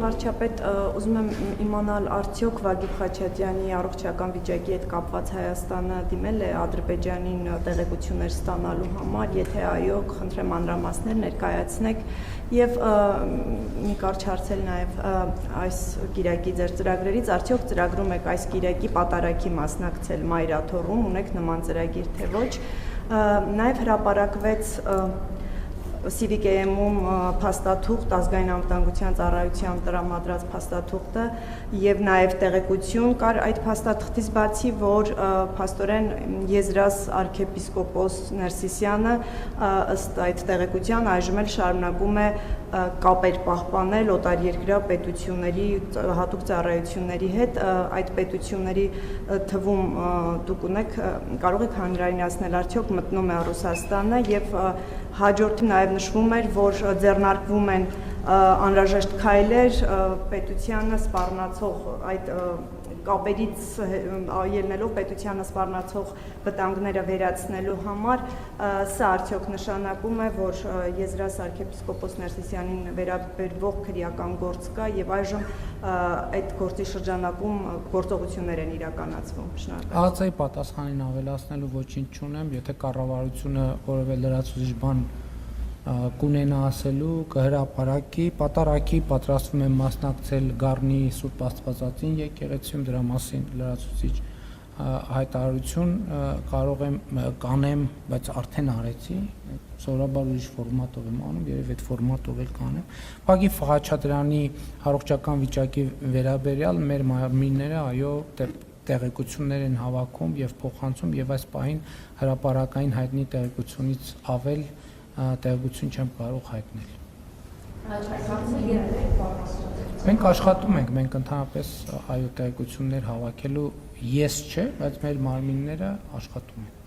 վարչապետ, ուզում եմ իմանալ, արդյոք Վագիփ Խաչատյանի առողջական վիճակի հետ կապված Հայաստանը դիմել է Ադրբեջանին տեղեկություններ ստանալու համար, եթե այո, խնդրեմ մանրամասներ ներկայացնեք եւ մի կարճ հարցել նաեւ այս գիրակի ձեր ծրագրերից, արդյոք ծրագրում եք այս գիրակի պատարագի մասնակցել Մայրաթոռում, ունեք նման ծրագիր թե ոչ, նաեւ հրապարակվեց CVKM-ում փաստաթուղթ ազգային անվտանգության ծառայության տրամադրած փաստաթուղթը եւ նաեւ տեղեկություն կար այդ փաստաթղթից բացի, որ փաստորեն Եզրաս arczepiskopos Ներսիսյանը ըստ այդ տեղեկության այժմ էլ շարունակում է կապեր պահպանել օտարերկրյա պետությունների հատուկ ծառայությունների հետ, այդ պետությունների թվում դուք ունեք, կարող եք հանրայնացնել, արդյոք մտնում է Ռուսաստանը եւ հաջորդում նաեւ նշվում էր, որ ձեռնարկվում են անհրաժեշտ քայլեր պետությանը սպառնացող այդ կապերից ելնելով պետությանը սպառնացող վտանգները վերացնելու համար, սա արդյոք նշանակում է, որ Եզրաս arczepiskopos Ներսիսյանին վերաբերվող քրեական գործ կա եւ այժմ այդ գործի շրջանակում գործողություններ են իրականացվում։ Շնորհակալ։ Ահացեի պատասխանին ավելացնելու ոչինչ չունեմ, եթե կառավարությունը որևէ լրացուցիչ բան կունենա ասելու, կհրապարակի, պատարագի պատրաստվում եմ մասնակցել Գառնի Սուրբ Աստվածածին եկեղեցիում, դրա մասին լրացուցիչ հայտարարություն կարող եմ կանեմ, բայց արդեն արեցի, սովորաբար ուրիշ ֆորմատով եմ անում, երևի այդ ֆորմատով էլ կանեմ։ Վագիփ Խաչատրյանի առողջական վիճակի վերաբերյալ մեր մարմինները այո տեղեկություններ են հավաքում եւ փոխանցում եւ այս պահին հրապարակային հայտնի տեղեկությունից ավել տեղեկություն չեմ կարող հայտնել։ Մենք աշխատում ենք, մենք ընդհանրապես այո տեղեկություններ հավաքելու ես չէ, բայց մեր մարմինները աշխատում են։